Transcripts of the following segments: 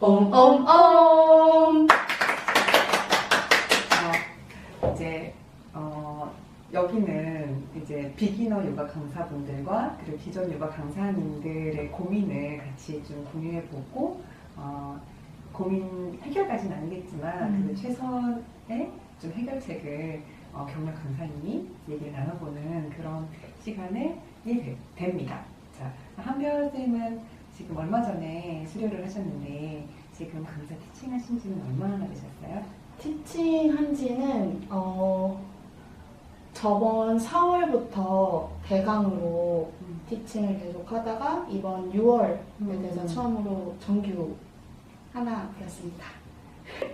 옴옴옴. 이제 여기는 이제 비기너 요가 강사분들과 그리고 기존 요가 강사님들의 고민을 같이 좀 공유해보고 고민 해결까지는 아니겠지만 그래도 최선의 좀 해결책을 경력 강사님이 얘기를 나눠보는 그런 시간이 됩니다. 자, 한별쌤은 지금 얼마 전에 수료를 하셨는데 지금 강사 티칭하신 지는 얼마나 되셨어요? 티칭 한 지는 저번 4월부터 대강으로 티칭을 계속 하다가 이번 6월에 돼서 처음으로 정규 하나 되었습니다.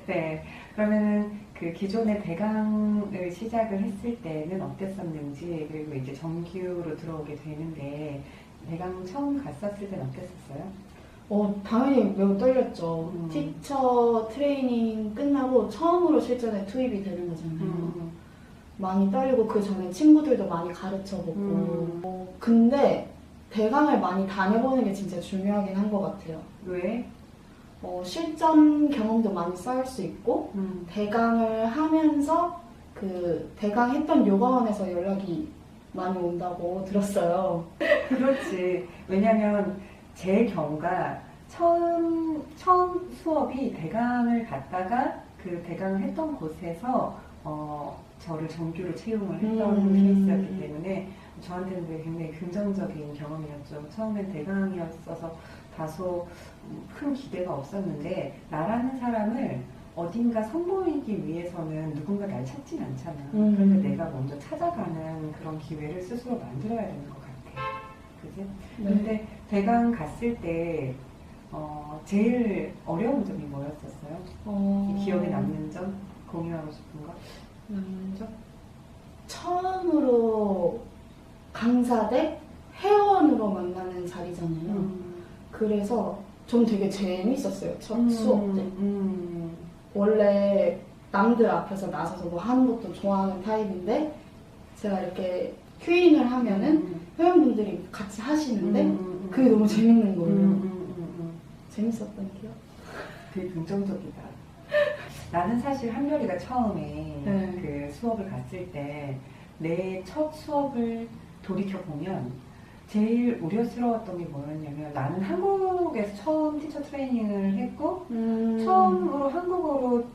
네, 그러면은 그 기존의 대강을 시작을 했을 때는 어땠었는지, 그리고 이제 정규로 들어오게 되는데 대강 처음 갔었을 때는 어땠었어요? 당연히 매우 떨렸죠. 티처 트레이닝 끝나고 처음으로 실전에 투입이 되는 거잖아요. 많이 떨리고 그 전에 친구들도 많이 가르쳐보고 근데 대강을 많이 다녀보는 게 진짜 중요하긴 한 것 같아요. 왜? 실전 경험도 많이 쌓을 수 있고 대강을 하면서 그 대강 했던 요가원에서 연락이 많이 온다고 들었어요. 그렇지. 왜냐면 제 경우가 처음 수업이 대강을 갔다가 그 대강을 했던 곳에서 저를 정규로 채용을 했던 케이스였기 때문에 저한테는 굉장히 긍정적인 경험이었죠. 처음엔 대강이었어서 다소 큰 기대가 없었는데 나라는 사람을 어딘가 선보이기 위해서는 누군가 날 찾진 않잖아. 그런데 내가 먼저 찾아가는 그런 기회를 스스로 만들어야 되는 것 같아. 그지? 네. 근데 대강 갔을 때 제일 어려운 점이 뭐였었어요? 기억에 남는 점? 공유하고 싶은 거? 처음으로 강사 대 회원으로 만나는 자리잖아요. 그래서 좀 되게 재밌었어요. 첫 수업 때. 원래 남들 앞에서 나서서 뭐 하는 것도 좋아하는 타입인데 제가 이렇게 큐인을 하면은 회원분들이 같이 하시는데 그게 너무 재밌는 거예요. 재밌었던 기억? 되게 긍정적이다. 나는 사실 한별이가 처음에 그 수업을 갔을 때 내 첫 수업을 돌이켜보면 제일 우려스러웠던 게 뭐였냐면 나는 한국에서 처음 티처 트레이닝을 했고 처음으로 한국어로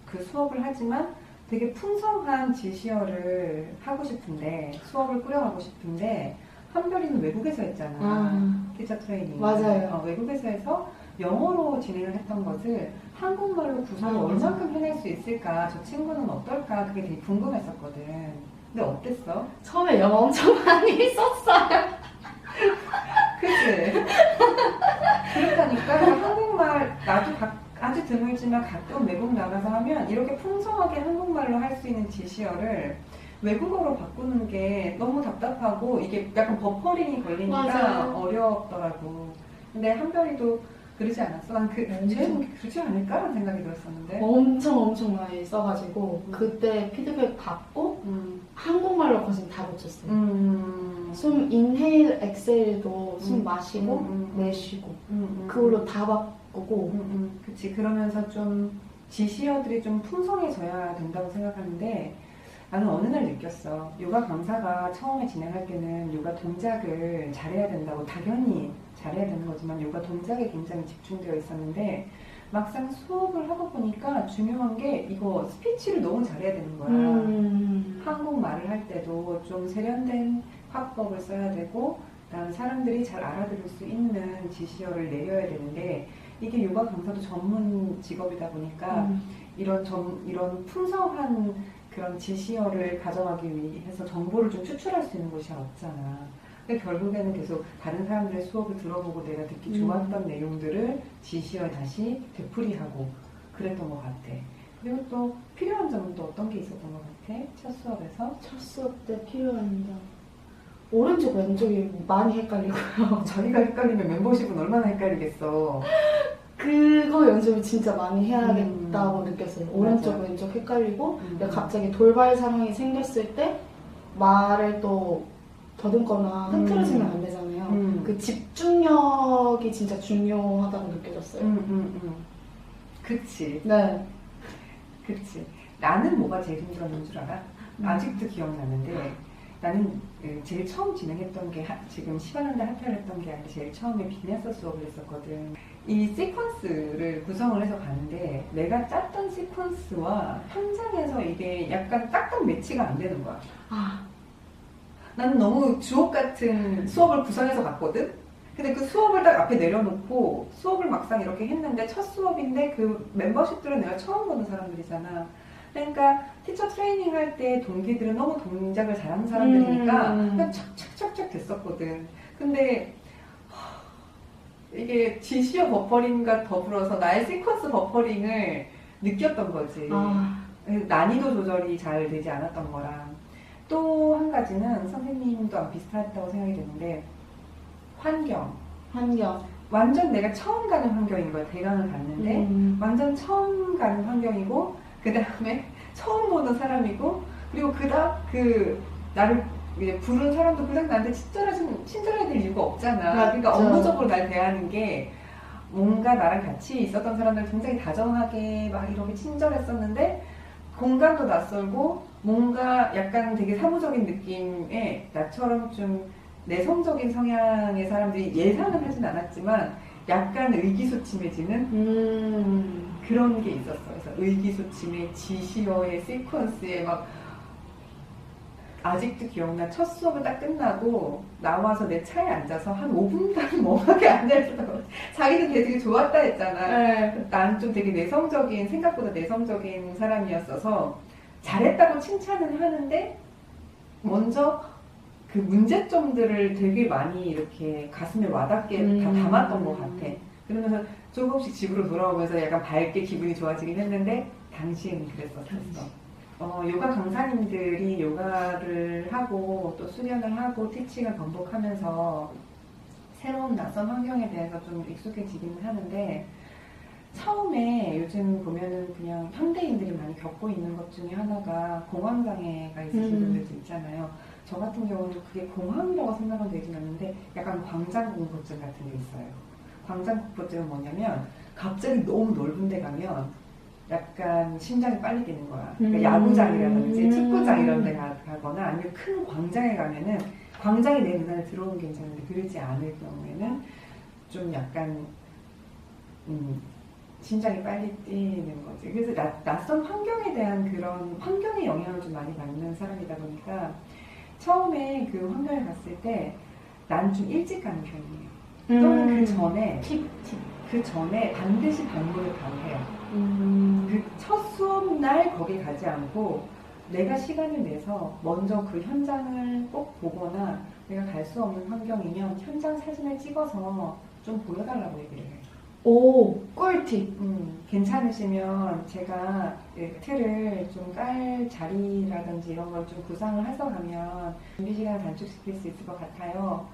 그 수업을 하지만 되게 풍성한 지시어를 하고 싶은데 수업을 꾸려가고 싶은데 한별이는 외국에서 했잖아. 티처 트레이닝. 맞아요. 외국에서 해서 영어로 진행을 했던 것을 한국말로 구성을 얼만큼 해낼 수 있을까, 저 친구는 어떨까, 그게 되게 궁금했었거든. 근데 어땠어? 처음에 영어 엄청 많이 썼어요. 그치? 그렇다니까 한국말 나도 아주 드물지만 가끔 외국 나가서 하면 이렇게 풍성하게 한국말로 할 수 있는 지시어를 외국어로 바꾸는 게 너무 답답하고 이게 약간 버퍼링이 걸리니까 맞아요. 어렵더라고. 근데 한별이도 그러지 않았어? 난 쟤는 그러지 않을까라는 생각이 들었었는데. 엄청 많이 써가지고 그때 피드백 받고 한국말로 거진 다 고쳤어요. 숨 인헤일 엑셀도 숨 마시고 내쉬고 그걸로 다 바꾸고. 그치. 그러면서 좀 지시어들이 좀 풍성해져야 된다고 생각하는데 나는 어느 날 느꼈어. 요가 강사가 처음에 진행할 때는 요가 동작을 잘해야 된다고 당연히 잘해야 되는 거지만 요가 동작에 굉장히 집중되어 있었는데 막상 수업을 하고 보니까 중요한 게 이거 스피치를 너무 잘해야 되는 거야. 한국말을 할 때도 좀 세련된 화법을 써야 되고 그다음 사람들이 잘 알아들을 수 있는 지시어를 내려야 되는데 이게 요가 강사도 전문 직업이다 보니까 이런 풍성한 그런 지시어를 가져가기 위해서 정보를 좀 추출할 수 있는 곳이 없잖아. 근데 결국에는 계속 다른 사람들의 수업을 들어보고 내가 듣기 좋았던 내용들을 지시어에 다시 되풀이하고 그랬던 것 같아. 그리고 또 필요한 점은 또 어떤 게 있었던 것 같아? 첫 수업에서? 첫 수업 때 필요한 점 오른쪽 왼쪽이 많이 헷갈리고요. 자기가 헷갈리면 멤버십은 얼마나 헷갈리겠어. 그거 연습을 진짜 많이 해야겠다고 느꼈어요. 오른쪽 맞아. 왼쪽 헷갈리고 근데 갑자기 돌발 상황이 생겼을 때 말을 또 더듬거나 흐트러지면 안 되잖아요. 그 집중력이 진짜 중요하다고 느껴졌어요. 그치. 네. 그치. 나는 뭐가 제일 힘들었는 줄 알아? 아직도 기억나는데 나는 제일 처음 진행했던 게 지금 시바난다 핫타를 했던 게 아니라 제일 처음에 비즈니스 수업을 했었거든. 이 시퀀스를 구성을 해서 가는데 내가 짰던 시퀀스와 현장에서 이게 약간 딱딱 매치가 안 되는 거야. 나는 너무 주옥 같은 수업을 구성해서 갔거든? 근데 그 수업을 딱 앞에 내려놓고 수업을 막상 이렇게 했는데 첫 수업인데 그 멤버십들은 내가 처음 보는 사람들이잖아. 그러니까 티처 트레이닝 할 때 동기들은 너무 동작을 잘하는 사람들이니까 그냥 착착착착 됐었거든. 근데 이게 지시어 버퍼링과 더불어서 나의 시퀀스 버퍼링을 느꼈던 거지. 난이도 조절이 잘 되지 않았던 거랑 또 한 가지는 선생님도 비슷하다고 생각이 드는데 환경. 완전 내가 처음 가는 환경인 거야. 대강을 갔는데 완전 처음 가는 환경이고 그 다음에 처음 보는 사람이고 그리고 그다음 나를 부른 사람도 그냥 나한테 친절해야 될 이유가 없잖아. 그러니까 업무적으로 날 대하는 게 뭔가 나랑 같이 있었던 사람들 굉장히 다정하게 막 이렇게 친절했었는데 공간도 낯설고 뭔가 약간 되게 사무적인 느낌의 나처럼 좀 내성적인 성향의 사람들이 예상은 하진 않았지만 약간 의기소침해지는 그런 게 있었어. 그래서 의기소침해, 지시어의 시퀀스에 막 아직도 기억나. 첫 수업을 딱 끝나고 나와서 내 차에 앉아서 한 5분간 멍하게 앉아있었다고. 자기도 되게 좋았다 했잖아. 네. 난 좀 되게 내성적인, 생각보다 내성적인 사람이었어서 잘했다고 칭찬은 하는데 먼저 그 문제점들을 되게 많이 이렇게 가슴에 와닿게 다 담았던 것 같아. 그러면서 조금씩 집으로 돌아오면서 약간 밝게 기분이 좋아지긴 했는데 당시에는 그랬었어. 요가 강사님들이 요가를 하고 또 수련을 하고 티칭을 반복하면서 새로운 낯선 환경에 대해서 좀 익숙해지기는 하는데 처음에 요즘 보면은 그냥 현대인들이 많이 겪고 있는 것 중에 하나가 공황장애가 있으신 분들도 있잖아요. 저 같은 경우는 그게 공황이라고 생각은 되진 않는데 약간 광장공포증 같은 게 있어요. 광장공포증은 뭐냐면 갑자기 너무 넓은 데 가면 약간 심장이 빨리 뛰는 거야. 그러니까 야구장이라든지 축구장 이런 데 가거나 아니면 큰 광장에 가면은 광장이 내 눈안에 들어오면 괜찮은데 그러지 않을 경우에는 좀 약간 심장이 빨리 뛰는 거지. 그래서 낯선 환경에 대한 그런 환경의 영향을 좀 많이 받는 사람이다 보니까 처음에 그 환경에 갔을 때 난 좀 일찍 가는 편이에요. 또는 그 전에 반드시 방문을 바로 해요. 그 첫 수업 날 거기 가지 않고 내가 시간을 내서 먼저 그 현장을 꼭 보거나 내가 갈 수 없는 환경이면 현장 사진을 찍어서 좀 보여달라고 얘기를 해요. 오, 꿀팁. 괜찮으시면 제가 틀을 좀 깔 자리라든지 이런 걸 좀 구상을 해서 가면 준비 시간을 단축시킬 수 있을 것 같아요.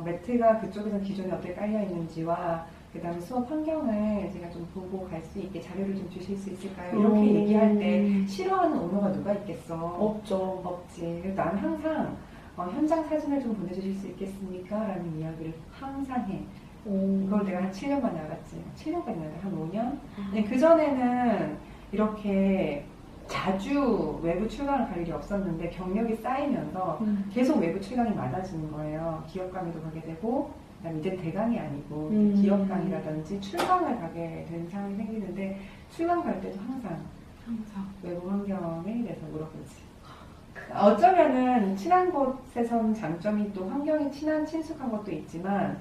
매트가 그쪽에서 기존에 어떻게 깔려 있는지와 그 다음에 수업 환경을 제가 좀 보고 갈 수 있게 자료를 좀 주실 수 있을까요? 이렇게 얘기할 때 싫어하는 오너가 누가 있겠어? 없죠. 없지. 그래서 나는 항상 현장 사진을 좀 보내주실 수 있겠습니까? 라는 이야기를 항상 해. 그걸 내가 한 7년 만에 알았지. 7년까지 나한테 한 5년? 그전에는 이렇게 자주 외부 출강을 갈 일이 없었는데 경력이 쌓이면서 계속 외부 출강이 많아지는 거예요. 기업 강의도 가게 되고 그다음에 이제 대강이 아니고 기업 강의라든지 출강을 가게 되는 상황이 생기는데 출강 갈 때도 항상 외부 환경에 대해서 물어보지. 어쩌면은 친한 곳에서는 장점이 또 환경이 친숙한 것도 있지만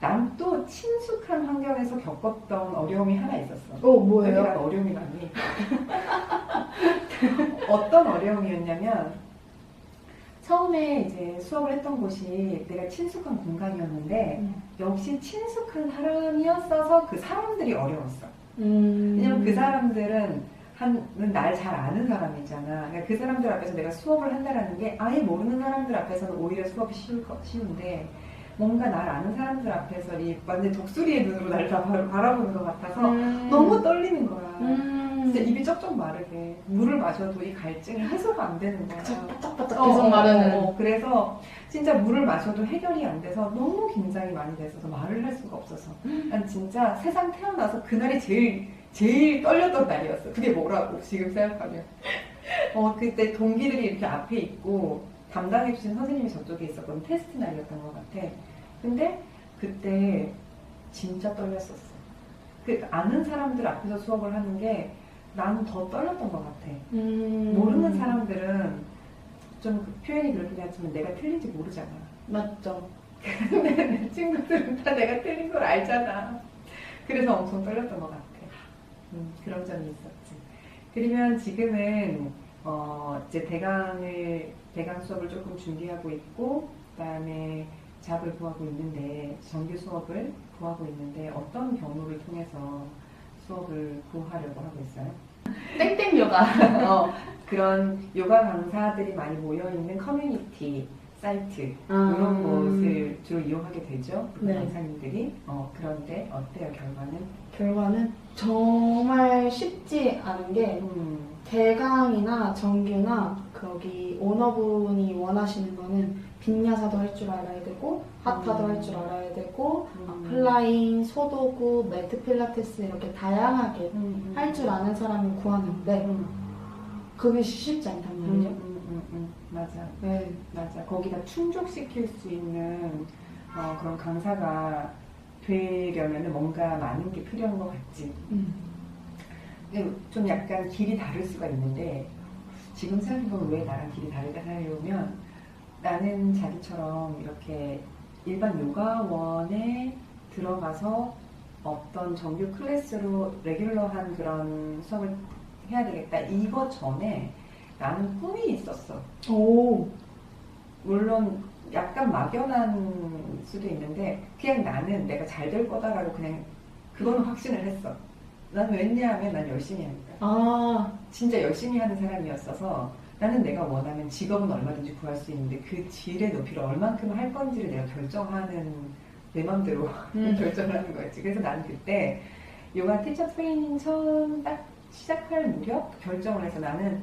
난 또 친숙한 환경에서 겪었던 어려움이 하나 있었어. 뭐예요? 여기가 어려움이라니. 어떤 어려움이었냐면 처음에 이제 수업을 했던 곳이 내가 친숙한 공간이었는데 역시 친숙한 사람이었어서 그 사람들이 어려웠어. 왜냐면 그 사람들은 날 잘 아는 사람이잖아. 그러니까 그 사람들 앞에서 내가 수업을 한다는 게 아예 모르는 사람들 앞에서는 오히려 수업이 쉬운데 뭔가 날 아는 사람들 앞에서 완전 독수리의 눈으로 날 바라보는 것 같아서 너무 떨리는 거야. 진짜 입이 쩍쩍 마르게 물을 마셔도 이 갈증이 해소가 안 되는 거야. 바짝바짝 계속 마르는. 그래서 진짜 물을 마셔도 해결이 안 돼서 너무 긴장이 많이 됐어서 말을 할 수가 없어서 난 진짜 세상 태어나서 그날이 제일 제일 떨렸던 날이었어. 그게 뭐라고 지금 생각하면. 그때 동기들이 이렇게 앞에 있고 담당해주신 선생님이 저쪽에 있었거든. 테스트 날이었던 것 같아. 근데 그때 진짜 떨렸었어. 그 아는 사람들 앞에서 수업을 하는 게 나는 더 떨렸던 것 같아. 모르는 사람들은 좀 그 표현이 그렇긴 하지만 내가 틀린지 모르잖아. 맞죠. 근데 내 친구들은 다 내가 틀린 걸 알잖아. 그래서 엄청 떨렸던 것 같아. 그런 점이 있었지. 그러면 지금은 이제 대강 수업을 조금 준비하고 있고, 그다음에 잡을 구하고 있는데, 정규 수업을 구하고 있는데 어떤 경로를 통해서 수업을 구하려고 하고 있어요? 땡땡 요가. 그런 요가 강사들이 많이 모여있는 커뮤니티 사이트 이런 곳을 주로 이용하게 되죠. 네. 강사님들이. 그런데 어때요, 결과는? 결과는 정말 쉽지 않은 게 대강이나 정규나 거기 오너분이 원하시는 거는 빈야사도 할 줄 알아야 되고 하타도 할 줄 알아야 되고 플라잉, 소도구, 매트 필라테스 이렇게 다양하게 할 줄 아는 사람을 구하는데 그게 쉽지 않단 말이죠. 맞아. 네. 맞아. 거기다 충족시킬 수 있는 그런 강사가 되려면 뭔가 많은 게 필요한 것 같지. 근데 좀 약간 길이 다를 수가 있는데 지금 생각해보면 왜 나랑 길이 다르다 하려면 나는 자기처럼 이렇게 일반 요가원에 들어가서 어떤 정규 클래스로 레귤러한 그런 수업을 해야 되겠다. 이거 전에 나는 꿈이 있었어. 오. 물론 약간 막연한 수도 있는데 그냥 나는 내가 잘 될 거다라고 그냥 그거는 확신을 했어. 난 왜냐하면 난 열심히 하니까. 진짜 열심히 하는 사람이었어서 나는 내가 원하는 직업은 얼마든지 구할 수 있는데 그 질의 높이를 얼만큼 할 건지를 내가 결정하는 내 맘대로 결정을 하는 거였지. 그래서 나는 그때 요가 티처 트레이닝 처음 딱 시작할 무렵 결정을 해서 나는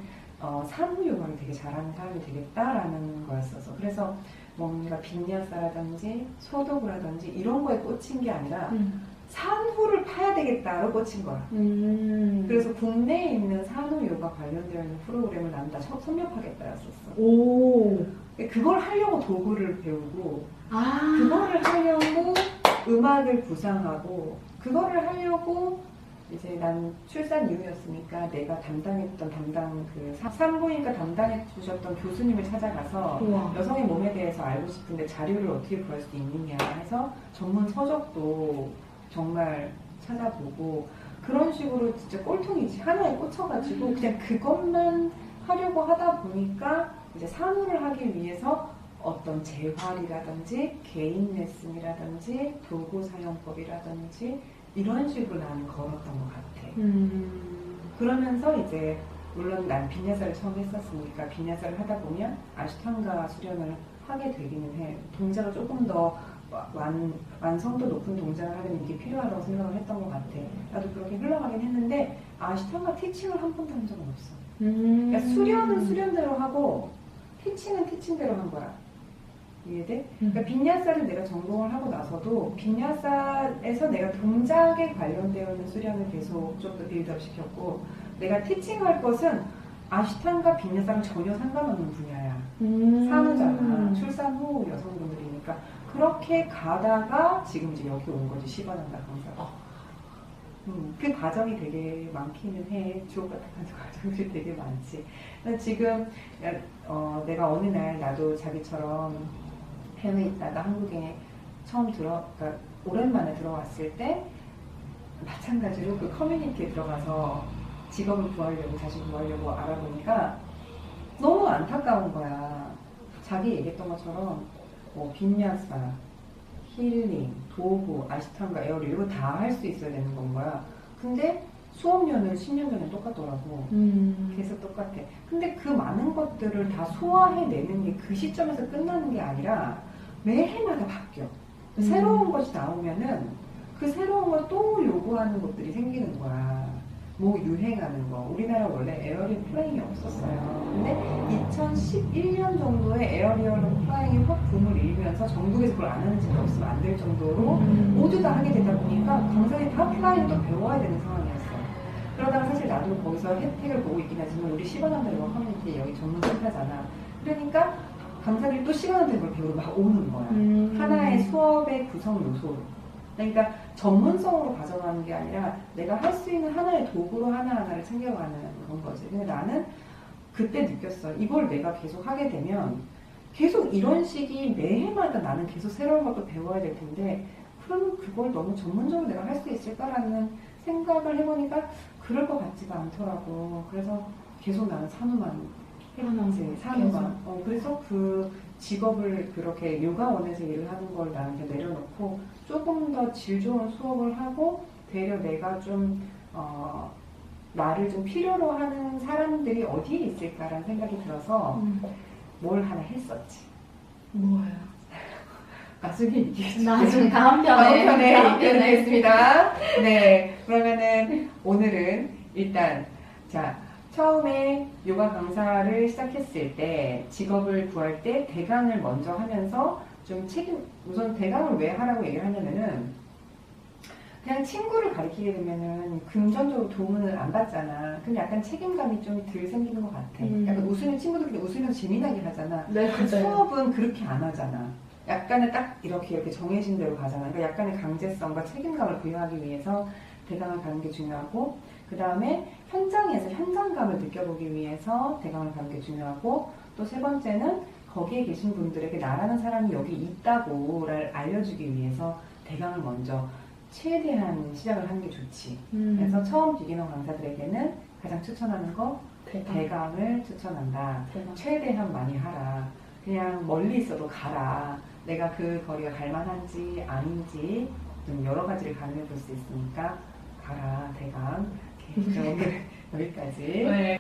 산후 요가를 되게 잘하는 사람이 되겠다라는 거였어서 그래서 뭔가 빈야사라든지 소도구라든지 이런 거에 꽂힌 게 아니라 산후를 파야 되겠다로 꽂힌 거야. 그래서 국내에 있는 산후 요가 관련되어 있는 프로그램을 난 다 섭렵하겠다였었어. 오. 그걸 하려고 도구를 배우고 아. 그거를 하려고 음악을 구상하고 그거를 하려고 이제 난 출산 이후였으니까 내가 담당했던 산부인과 담당해 주셨던 교수님을 찾아가서 우와. 여성의 몸에 대해서 알고 싶은데 자료를 어떻게 구할 수 있느냐 해서 전문 서적도 정말 찾아보고 그런 식으로 진짜 꼴통이지. 하나에 꽂혀가지고 그냥 그것만 하려고 하다 보니까 이제 산후를 하기 위해서 어떤 재활이라든지 개인 레슨이라든지 도구 사용법이라든지 이런 식으로 나는 걸었던 것 같아. 그러면서 이제 물론 난 빈야사를 처음 했었으니까 빈야사를 하다 보면 아시탄가 수련을 하게 되기는 해. 동작을 조금 더 완성도 높은 동작을 하려면 이게 필요하다고 생각을 했던 것 같아. 나도 그렇게 흘러가긴 했는데 아시탄가 티칭을 한 번도 한 적은 없어. 그러니까 수련은 수련대로 하고 티칭은 티칭대로 한 거야. 이해돼? 그러니까 빈야사를 내가 전공을 하고 나서도 빈야사에서 내가 동작에 관련되어 있는 수련을 계속 좀 더 빌드업 시켰고 내가 티칭할 것은 아시탄과 빈야사랑 전혀 상관없는 분야야. 산후잖아. 출산 후 여성분들이니까 그렇게 가다가 지금 이제 여기 온 거지. 시바난다 강사가. 그 과정이 되게 많기는 해. 주옥 같은 과정들이 되게 많지. 지금 내가 어느 날 나도 자기처럼 해외에 있다가 한국에 처음 그러니까 오랜만에 들어왔을 때 마찬가지로 그 커뮤니티에 들어가서 직업을 구하려고 다시 구하려고 알아보니까 너무 안타까운 거야. 자기 얘기했던 것처럼 빈야사, 힐링, 도구, 아시탄가, 에어리 이거 다 할 수 있어야 되는 건 거야. 근데 수업료는 10년 전에 똑같더라고. 계속 똑같아. 근데 그 많은 것들을 다 소화해내는 게 그 시점에서 끝나는 게 아니라 매해마다 바뀌어. 새로운 것이 나오면은 그 새로운 걸 또 요구하는 것들이 생기는 거야. 뭐 유행하는 거. 우리나라 원래 에어리얼 플라잉이 없었어요. 근데 2011년 정도에 에어리얼 플라잉이 확 붐을 일면서 전국에서 그걸 안 하는 집이 없으면 안 될 정도로 모두 다 하게 되다 보니까 강사들이 다 플라잉도 배워야 되는 상황이었어. 나도 거기서 혜택을 보고 있긴 하지만 우리 시간한다는 커뮤니티 여기 전문 센터잖아. 그러니까 강사들이 또 시간한다는 걸 배우러 막 오는 거야. 하나의 수업의 구성 요소로. 그러니까 전문성으로 가져가는 게 아니라 내가 할 수 있는 하나의 도구로 하나하나를 챙겨가는 그런 거지. 근데 나는 그때 느꼈어. 이걸 내가 계속 하게 되면 계속 이런 식이 매해마다 나는 계속 새로운 것도 배워야 될 텐데 그러면 그걸 너무 전문적으로 내가 할 수 있을까라는 생각을 해보니까 그럴 것 같지가 않더라고. 그래서 계속 나는 산후만 해봤지. 산후만. 그래서 그 직업을 그렇게 요가원에서 일을 하는 걸 나한테 내려놓고 조금 더 질 좋은 수업을 하고 되려 내가 좀 나를 좀 필요로 하는 사람들이 어디에 있을까라는 생각이 들어서 뭘 하나 했었지. 뭐예요? 나중에 얘기해줄게. 나중에 다음 편에 얘기하겠습니다. 네, 그러면은 오늘은 일단 자 처음에 요가 강사를 시작했을 때 직업을 구할 때 대강을 먼저 하면서 좀 우선 대강을 왜 하라고 얘기를 하냐면은 그냥 친구를 가르치게 되면은 금전적으로 도움을 안 받잖아. 그럼 약간 책임감이 좀 덜 생기는 것 같아. 약간 웃으면 친구들끼리 웃으면서 재미나게 하잖아. 네, 맞아요. 수업은 그렇게 안 하잖아. 약간의 딱 이렇게 정해진 대로 가잖아. 그러니까 약간의 강제성과 책임감을 부여하기 위해서 대강을 가는 게 중요하고, 그 다음에 현장에서 현장감을 느껴보기 위해서 대강을 가는 게 중요하고, 또 세 번째는 거기에 계신 분들에게 나라는 사람이 여기 있다고를 알려주기 위해서 대강을 먼저 최대한 시작을 하는 게 좋지. 그래서 처음 비기너 강사들에게는 가장 추천하는 거 대강을 추천한다. 대강. 최대한 많이 하라. 그냥 멀리 있어도 가라. 내가 그 거리가 갈만한지 아닌지 좀 여러 가지를 가늠해 볼 수 있으니까 가라. 대강. 오늘 여기까지. 네.